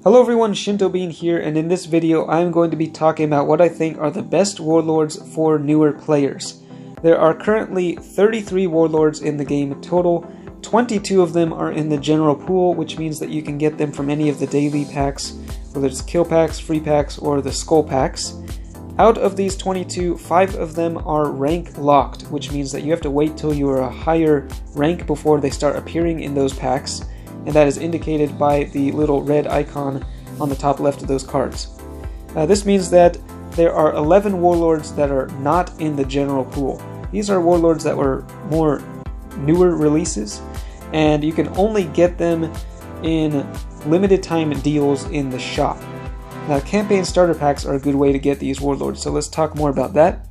Hello everyone, Shinto Bean here, and in this video I'm going to be talking about what I think are the best warlords for newer players. There are currently 33 warlords in the game total. 22 of them are in the general pool, which means that you can get them from any of the daily packs, whether it's kill packs, free packs, or the skull packs. Out of these 22, 5 of them are rank locked, which means that you have to wait till you are a higher rank before they start appearing in those packs, and that is indicated by the little red icon on the top left of those cards. This means that there are 11 warlords that are not in the general pool. These are warlords that were more newer releases, and you can only get them in limited time deals in the shop. Now, campaign starter packs are a good way to get these warlords, so let's talk more about that.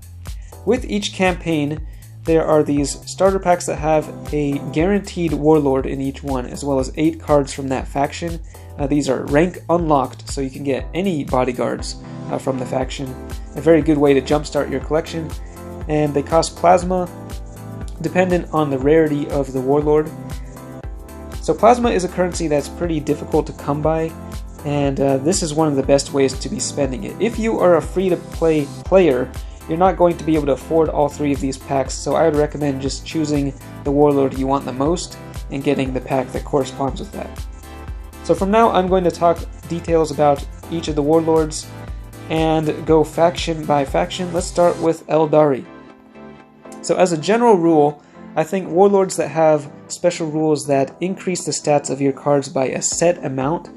With each campaign, there are these starter packs that have a guaranteed warlord in each one, as well as 8 cards from that faction. These are rank unlocked, so you can get any bodyguards from the faction. A very good way to jumpstart your collection. And they cost plasma, dependent on the rarity of the warlord. So plasma is a currency that's pretty difficult to come by, and this is one of the best ways to be spending it. If you are a free-to-play player, you're not going to be able to afford all 3 of these packs, so I would recommend just choosing the warlord you want the most and getting the pack that corresponds with that. So from now I'm going to talk details about each of the warlords and go faction by faction. Let's start with ELDARI. So as a general rule, I think warlords that have special rules that increase the stats of your cards by a set amount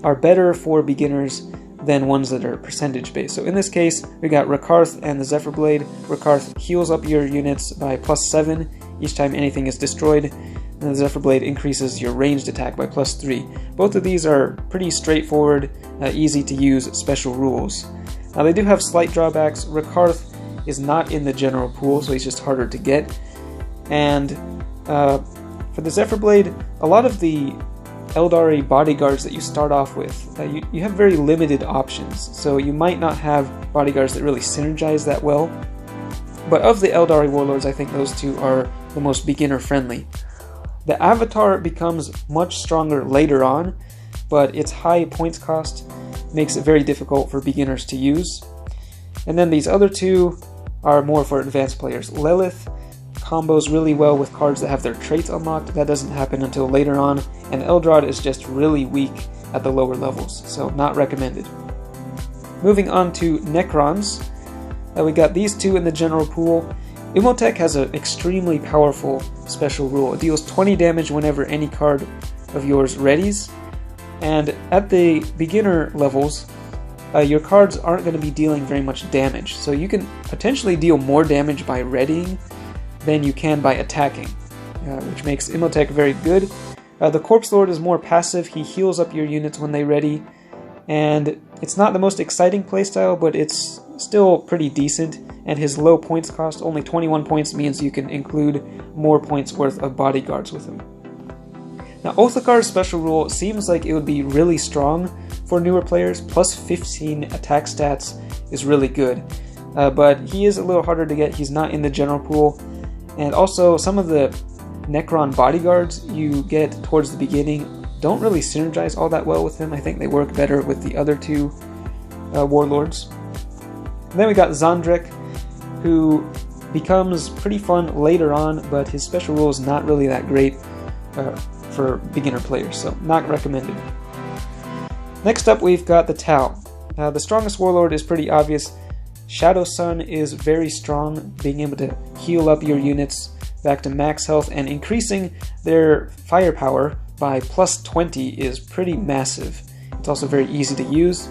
are better for beginners than ones that are percentage based. So in this case, we got Rakarth and the Zephyr Blade. Rakarth heals up your units by +7 each time anything is destroyed, and the Zephyr Blade increases your ranged attack by +3. Both of these are pretty straightforward, easy to use special rules. Now they do have slight drawbacks. Rakarth is not in the general pool, so he's just harder to get. And for the Zephyr Blade, a lot of the ELDARI bodyguards that you start off with, you have very limited options, so you might not have bodyguards that really synergize that well. But of the ELDARI warlords, I think those 2 are the most beginner friendly. The Avatar becomes much stronger later on, but its high points cost makes it very difficult for beginners to use. And then these other 2 are more for advanced players. Lilith combos really well with cards that have their traits unlocked. That doesn't happen until later on, and Eldrad is just really weak at the lower levels, so not recommended. Moving on to Necrons, we got these 2 in the general pool. Imhotep has an extremely powerful special rule. It deals 20 damage whenever any card of yours readies, and at the beginner levels, your cards aren't going to be dealing very much damage, so you can potentially deal more damage by readying than you can by attacking, which makes Imhotep very good. The Corpse Lord is more passive. He heals up your units when they ready, and it's not the most exciting playstyle, but it's still pretty decent, and his low points cost, only 21 points, means you can include more points worth of bodyguards with him. Now Othakar's special rule seems like it would be really strong for newer players. +15 attack stats is really good, but he is a little harder to get. He's not in the general pool. And also, some of the Necron bodyguards you get towards the beginning don't really synergize all that well with him. I think they work better with the other 2 warlords. And then we got Zandrek, who becomes pretty fun later on, but his special rule is not really that great for beginner players, so not recommended. Next up, we've got the Tau. The strongest warlord is pretty obvious. Shadow Sun is very strong, being able to heal up your units back to max health, and increasing their firepower by +20 is pretty massive. It's also very easy to use.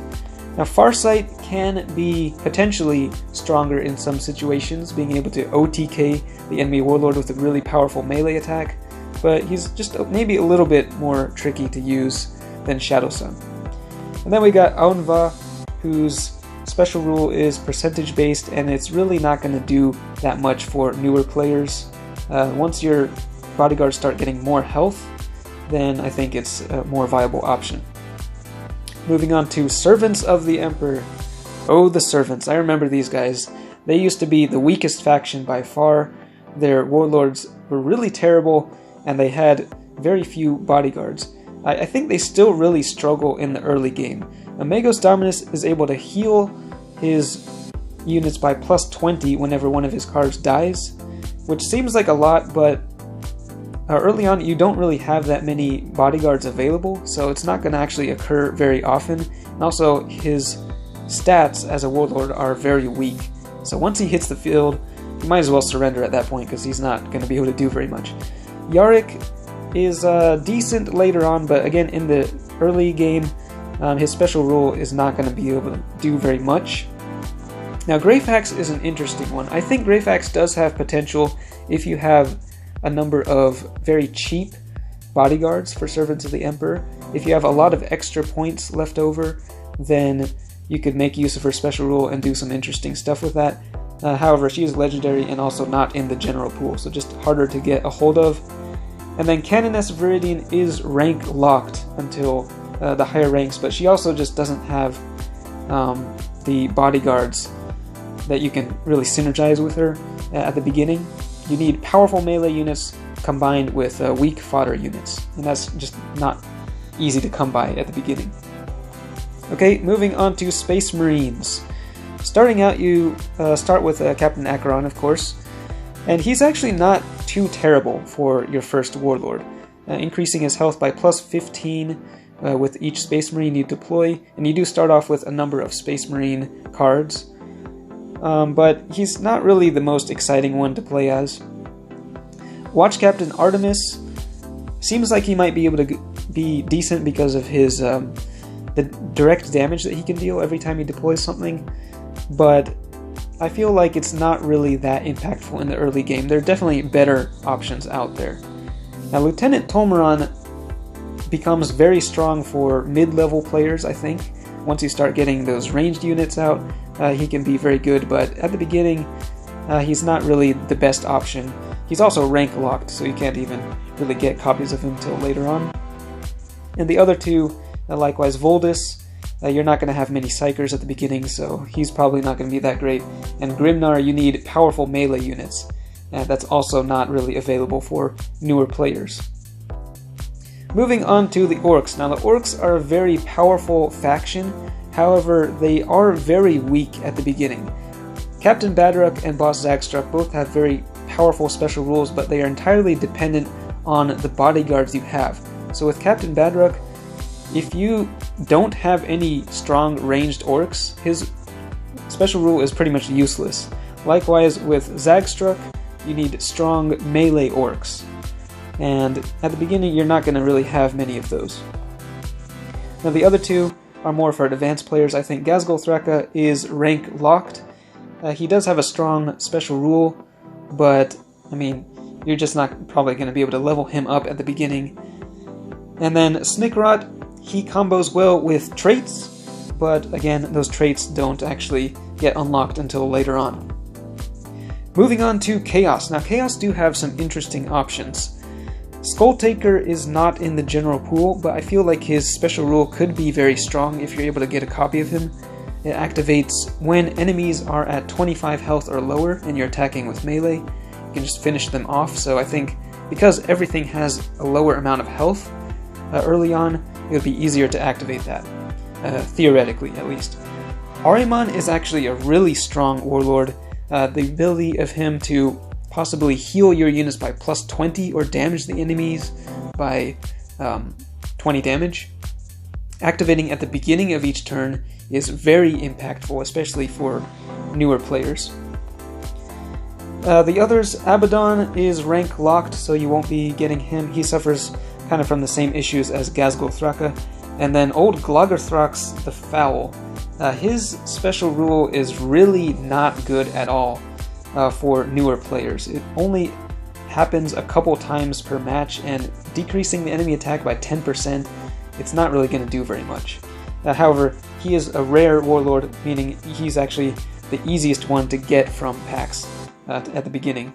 Now Farsight can be potentially stronger in some situations, being able to OTK the enemy warlord with a really powerful melee attack, but he's just maybe a little bit more tricky to use than Shadow Sun. And then we got Aunva, whose special rule is percentage based, and it's really not going to do that much for newer players. Once your bodyguards start getting more health, then I think it's a more viable option. Moving on to Servants of the Emperor. Oh, the Servants. I remember these guys. They used to be the weakest faction by far. Their warlords were really terrible, and they had very few bodyguards. I think they still really struggle in the early game. Magos Dominus is able to heal his units by plus 20 whenever one of his cards dies, which seems like a lot, but early on you don't really have that many bodyguards available, so it's not going to actually occur very often. And also his stats as a warlord are very weak, so once he hits the field you might as well surrender at that point because he's not going to be able to do very much. Yarick is decent later on, but again in the early game his special rule is not going to be able to do very much. Now Greyfax is an interesting one. I think Greyfax does have potential if you have a number of very cheap bodyguards for Servants of the Emperor. If you have a lot of extra points left over, then you could make use of her special rule and do some interesting stuff with that. However, she is legendary and also not in the general pool, so just harder to get a hold of. And then Canoness Viridian is rank locked until the higher ranks, but she also just doesn't have the bodyguards that you can really synergize with her at the beginning. You need powerful melee units combined with weak fodder units, and that's just not easy to come by at the beginning. Okay, moving on to Space Marines. Starting out, you start with Captain Acheron, of course, and he's actually not too terrible for your first warlord, increasing his health by plus 15 with each Space Marine you deploy, and you do start off with a number of Space Marine cards, but he's not really the most exciting one to play as. Watch Captain Artemis seems like he might be able to be decent because of his the direct damage that he can deal every time he deploys something, but I feel like it's not really that impactful in the early game. There are definitely better options out there. Now Lieutenant Tolmeron becomes very strong for mid-level players, I think. Once you start getting those ranged units out, he can be very good, but at the beginning he's not really the best option. He's also rank locked, so you can't even really get copies of him until later on. And the other two, likewise Voldus, you're not going to have many Psychers at the beginning, so he's probably not going to be that great. And Grimnar, you need powerful melee units. That's also not really available for newer players. Moving on to the Orks. Now the Orks are a very powerful faction, however they are very weak at the beginning. Captain Badruk and Boss Zagstruck both have very powerful special rules, but they are entirely dependent on the bodyguards you have. So with Captain Badruk, if you don't have any strong ranged orcs, his special rule is pretty much useless. Likewise with Zagstruck, you need strong melee orcs, and at the beginning you're not going to really have many of those. Now the other two are more for advanced players. I think Ghazghkull Thraka is rank locked. He does have a strong special rule, but I mean, you're just not probably going to be able to level him up at the beginning. And then Snickrot, he combos well with traits, but again, those traits don't actually get unlocked until later on. Moving on to Chaos. Now Chaos do have some interesting options. Skulltaker is not in the general pool, but I feel like his special rule could be very strong if you're able to get a copy of him. It activates when enemies are at 25 health or lower and you're attacking with melee. You can just finish them off, so I think because everything has a lower amount of health early on, it would be easier to activate that, theoretically at least. Ahriman is actually a really strong warlord. The ability of him to possibly heal your units by plus 20 or damage the enemies by 20 damage, activating at the beginning of each turn, is very impactful, especially for newer players. The others, Abaddon is rank locked, so you won't be getting him. He suffers kind of from the same issues as Ghazghkull Thraka. And then old Gloggerthrax the Foul. His special rule is really not good at all for newer players. It only happens a couple times per match, and decreasing the enemy attack by 10%, it's not really going to do very much. However, he is a rare warlord, meaning he's actually the easiest one to get from packs at the beginning.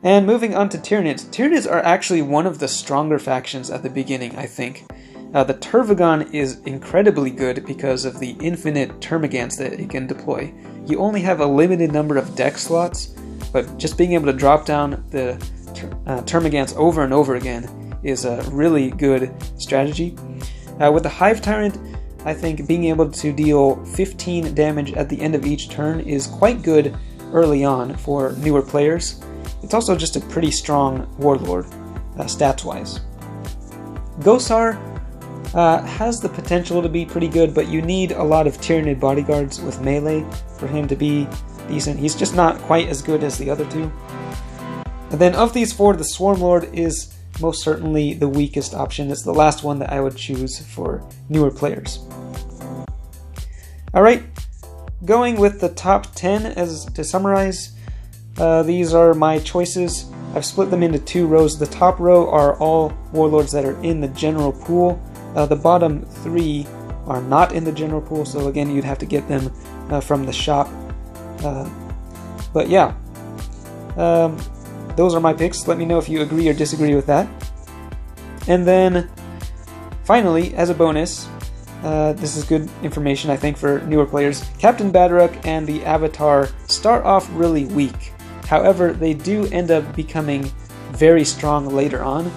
And moving on to Tyranids. Tyranids are actually one of the stronger factions at the beginning, I think. The Tervagon is incredibly good because of the infinite Termagants that it can deploy. You only have a limited number of deck slots, but just being able to drop down the Termagants over and over again is a really good strategy. With the Hive Tyrant, I think being able to deal 15 damage at the end of each turn is quite good early on for newer players. It's also just a pretty strong warlord, stats-wise. Gosar has the potential to be pretty good, but you need a lot of Tyranid bodyguards with melee for him to be decent. He's just not quite as good as the other two. And then of these four, the Swarmlord is most certainly the weakest option. It's the last one that I would choose for newer players. Alright, going with the top 10 as to summarize, these are my choices. I've split them into two rows. The top row are all warlords that are in the general pool. The bottom three are not in the general pool, so again, you'd have to get them from the shop. But yeah, those are my picks. Let me know if you agree or disagree with that. And then, finally, as a bonus, this is good information, I think, for newer players. Captain Badrock and the Avatar start off really weak. However, they do end up becoming very strong later on.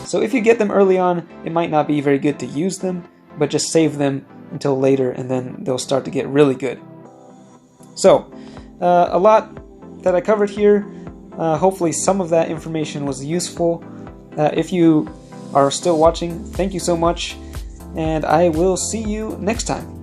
So if you get them early on, it might not be very good to use them, but just save them until later, and then they'll start to get really good. So, a lot that I covered here. Hopefully some of that information was useful. If you are still watching, thank you so much, and I will see you next time.